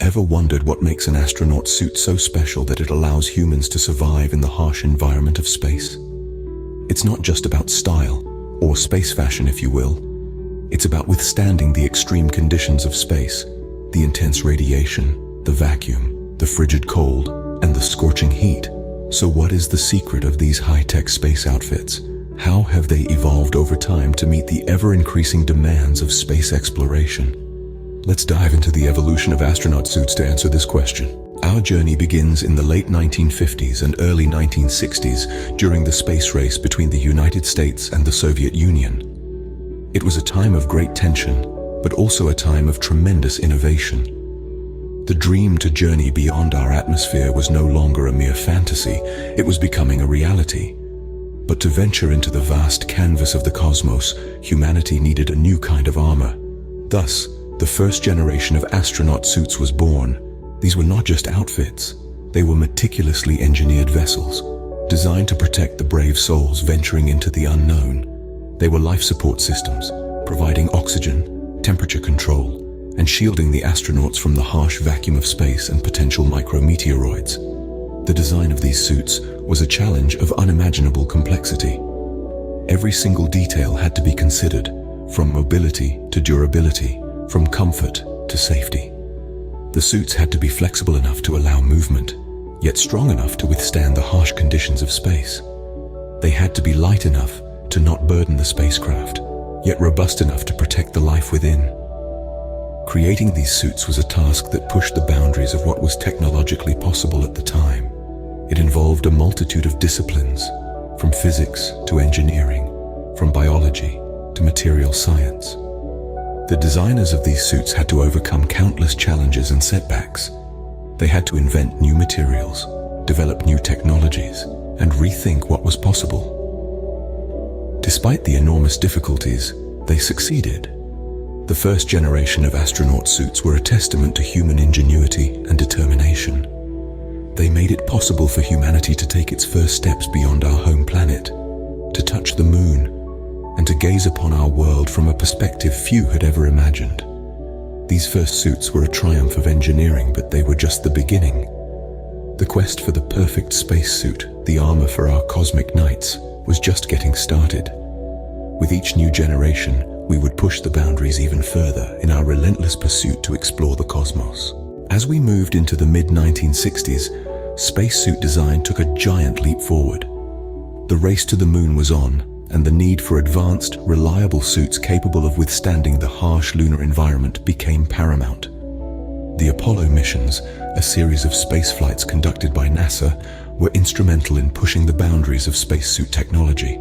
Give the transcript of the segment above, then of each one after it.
ever wondered what makes an astronaut suit so special that it allows humans to survive in the harsh environment of space? It's not just about style, or space fashion if you will. It's about withstanding the extreme conditions of space, the intense radiation, the vacuum, the frigid cold, and the scorching heat. So what is the secret of these high-tech space outfits? How have they evolved over time to meet the ever-increasing demands of space exploration? Let's dive into the evolution of astronaut suits to answer this question. Our journey begins in the late 1950s and early 1960s during the space race between the United States and the Soviet Union. It was a time of great tension, but also a time of tremendous innovation. The dream to journey beyond our atmosphere was no longer a mere fantasy, it was becoming a reality. But to venture into the vast canvas of the cosmos, humanity needed a new kind of armor. Thus, the first generation of astronaut suits was born. These were not just outfits, they were meticulously engineered vessels, designed to protect the brave souls venturing into the unknown. They were life support systems, providing oxygen, temperature control, and shielding the astronauts from the harsh vacuum of space and potential micrometeoroids. The design of these suits was a challenge of unimaginable complexity. Every single detail had to be considered, from mobility to durability, from comfort to safety. The suits had to be flexible enough to allow movement, yet strong enough to withstand the harsh conditions of space. They had to be light enough to not burden the spacecraft, yet robust enough to protect the life within. Creating these suits was a task that pushed the boundaries of what was technologically possible at the time. It involved a multitude of disciplines, from physics to engineering, from biology to material science. The designers of these suits had to overcome countless challenges and setbacks. They had to invent new materials, develop new technologies, and rethink what was possible. Despite the enormous difficulties, they succeeded. The first generation of astronaut suits were a testament to human ingenuity and determination. They made it possible for humanity to take its first steps beyond our home planet, to touch the moon, and to gaze upon our world from a perspective few had ever imagined. These first suits were a triumph of engineering, but they were just the beginning. The quest for the perfect spacesuit, the armor for our cosmic nights, was just getting started. With each new generation, we would push the boundaries even further in our relentless pursuit to explore the cosmos. As we moved into the mid-1960s, spacesuit design took a giant leap forward. The race to the moon was on, and the need for advanced, reliable suits capable of withstanding the harsh lunar environment became paramount. The Apollo missions, a series of space flights conducted by NASA, were instrumental in pushing the boundaries of spacesuit technology.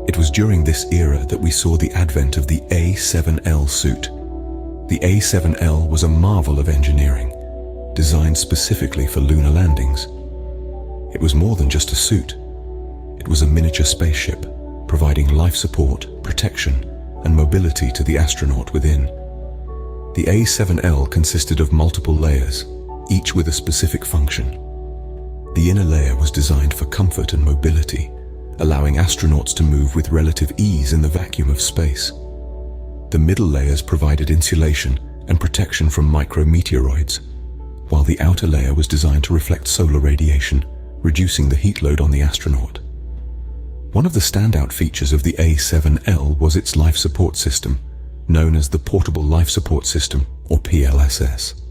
It was during this era that we saw the advent of the A7L suit. The A7L was a marvel of engineering, designed specifically for lunar landings. It was more than just a suit. It was a miniature spaceship, providing life support, protection, and mobility to the astronaut within. The A7L consisted of multiple layers, each with a specific function. The inner layer was designed for comfort and mobility, allowing astronauts to move with relative ease in the vacuum of space. The middle layers provided insulation and protection from micrometeoroids, while the outer layer was designed to reflect solar radiation, reducing the heat load on the astronaut. One of the standout features of the A7L was its life support system, known as the Portable Life Support System, or PLSS.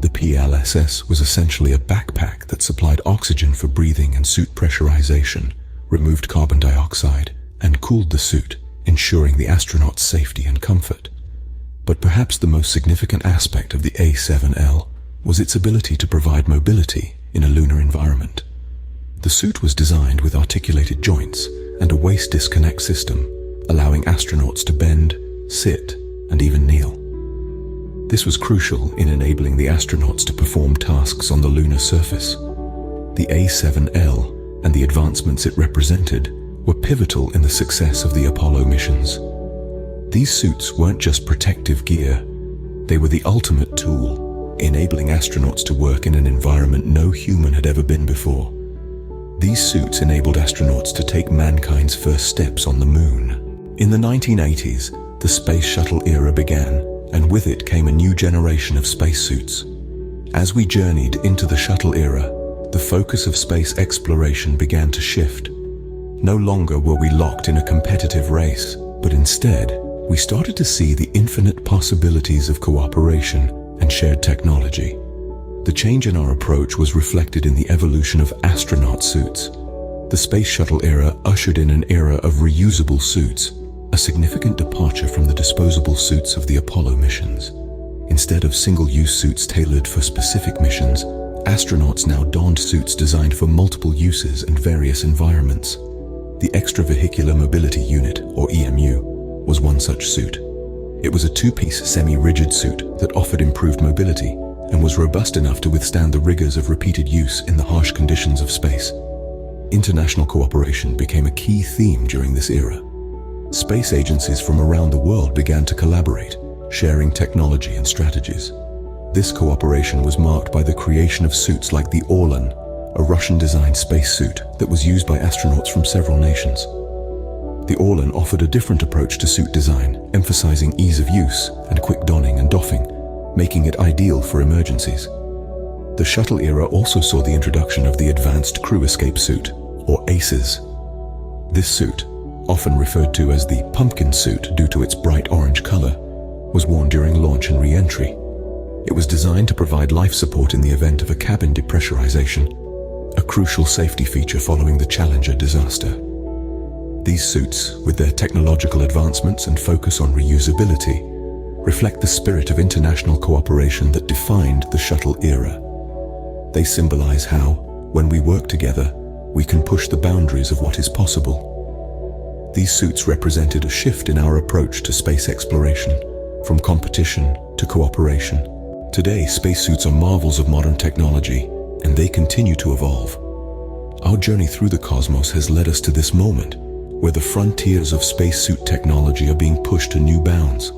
The PLSS was essentially a backpack that supplied oxygen for breathing and suit pressurization, removed carbon dioxide, and cooled the suit, ensuring the astronaut's safety and comfort. But perhaps the most significant aspect of the A7L was its ability to provide mobility in a lunar environment. The suit was designed with articulated joints and a waist disconnect system, allowing astronauts to bend, sit, and even kneel. This was crucial in enabling the astronauts to perform tasks on the lunar surface. The A7L and the advancements it represented were pivotal in the success of the Apollo missions. These suits weren't just protective gear, they were the ultimate tool, enabling astronauts to work in an environment no human had ever been before. These suits enabled astronauts to take mankind's first steps on the moon. In the 1980s, the space shuttle era began, and with it came a new generation of spacesuits. As we journeyed into the shuttle era, the focus of space exploration began to shift. No longer were we locked in a competitive race, but instead, we started to see the infinite possibilities of cooperation and shared technology. The change in our approach was reflected in the evolution of astronaut suits. The space shuttle era ushered in an era of reusable suits, a significant departure from the disposable suits of the Apollo missions. Instead of single-use suits tailored for specific missions, astronauts now donned suits designed for multiple uses and various environments. The Extravehicular Mobility Unit, or EMU, was one such suit. It was a two-piece semi-rigid suit that offered improved mobility and was robust enough to withstand the rigors of repeated use in the harsh conditions of space. International cooperation became a key theme during this era. Space agencies from around the world began to collaborate, sharing technology and strategies. This cooperation was marked by the creation of suits like the Orlan, a Russian-designed spacesuit that was used by astronauts from several nations. The Orlan offered a different approach to suit design, emphasizing ease of use and quick donning and doffing, making it ideal for emergencies. The shuttle era also saw the introduction of the Advanced Crew Escape Suit, or ACES. This suit, often referred to as the pumpkin suit due to its bright orange color, was worn during launch and re-entry. It was designed to provide life support in the event of a cabin depressurization, a crucial safety feature following the Challenger disaster. These suits, with their technological advancements and focus on reusability, reflect the spirit of international cooperation that defined the shuttle era. They symbolize how, when we work together, we can push the boundaries of what is possible. These suits represented a shift in our approach to space exploration, from competition to cooperation. Today, spacesuits are marvels of modern technology, and they continue to evolve. Our journey through the cosmos has led us to this moment, where the frontiers of spacesuit technology are being pushed to new bounds.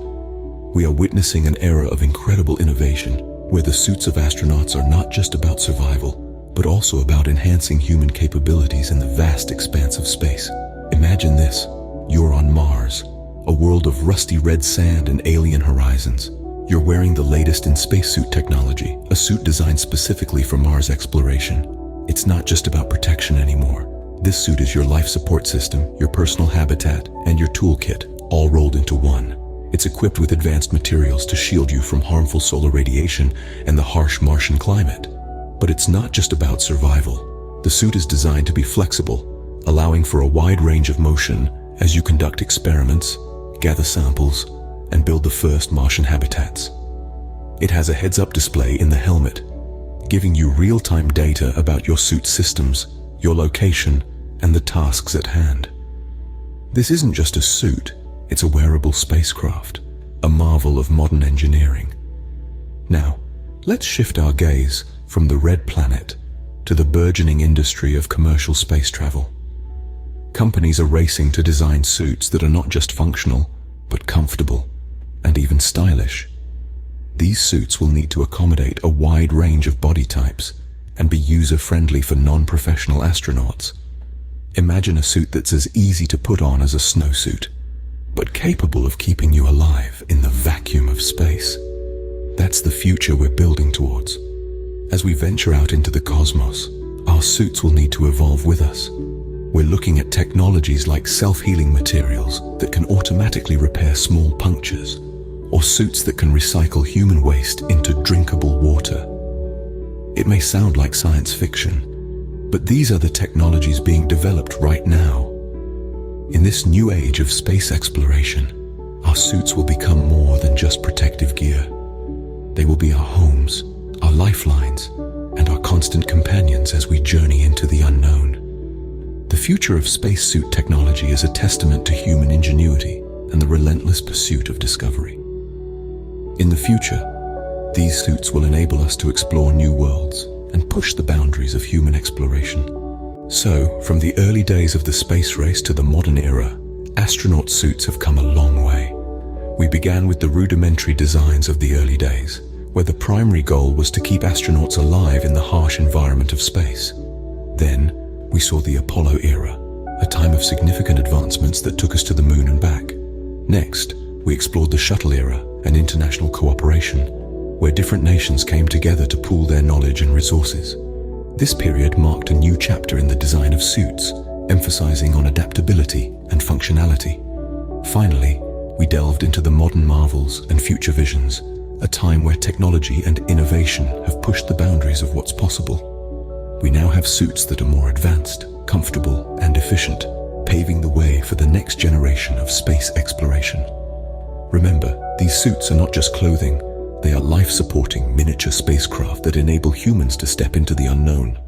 We are witnessing an era of incredible innovation, where the suits of astronauts are not just about survival, but also about enhancing human capabilities in the vast expanse of space. Imagine this: you're on Mars, a world of rusty red sand and alien horizons. You're wearing the latest in spacesuit technology, a suit designed specifically for Mars exploration. It's not just about protection anymore. This suit is your life support system, your personal habitat, and your toolkit, all rolled into one. It's equipped with advanced materials to shield you from harmful solar radiation and the harsh Martian climate. But it's not just about survival. The suit is designed to be flexible, allowing for a wide range of motion as you conduct experiments, gather samples, and build the first Martian habitats. It has a heads-up display in the helmet, giving you real-time data about your suit's systems, your location, and the tasks at hand. This isn't just a suit, it's a wearable spacecraft, a marvel of modern engineering. Now, let's shift our gaze from the red planet to the burgeoning industry of commercial space travel. Companies are racing to design suits that are not just functional, but comfortable and even stylish. These suits will need to accommodate a wide range of body types and be user-friendly for non-professional astronauts. Imagine a suit that's as easy to put on as a snowsuit, but capable of keeping you alive in the vacuum of space. That's the future we're building towards. As we venture out into the cosmos, our suits will need to evolve with us. We're looking at technologies like self-healing materials that can automatically repair small punctures, or suits that can recycle human waste into drinkable water. It may sound like science fiction, but these are the technologies being developed right now. In this new age of space exploration, our suits will become more than just protective gear. They will be our homes, our lifelines, and our constant companions as we journey into the unknown. The future of spacesuit technology is a testament to human ingenuity and the relentless pursuit of discovery. In the future, these suits will enable us to explore new worlds and push the boundaries of human exploration. So, from the early days of the space race to the modern era, astronaut suits have come a long way. We began with the rudimentary designs of the early days, where the primary goal was to keep astronauts alive in the harsh environment of space. Then, we saw the Apollo era, a time of significant advancements that took us to the moon and back. Next, we explored the shuttle era and international cooperation, where different nations came together to pool their knowledge and resources. This period marked a new chapter in the design of suits, emphasizing on adaptability and functionality. Finally, we delved into the modern marvels and future visions, a time where technology and innovation have pushed the boundaries of what's possible. We now have suits that are more advanced, comfortable, and efficient, paving the way for the next generation of space exploration. Remember, these suits are not just clothing, they are life-supporting miniature spacecraft that enable humans to step into the unknown.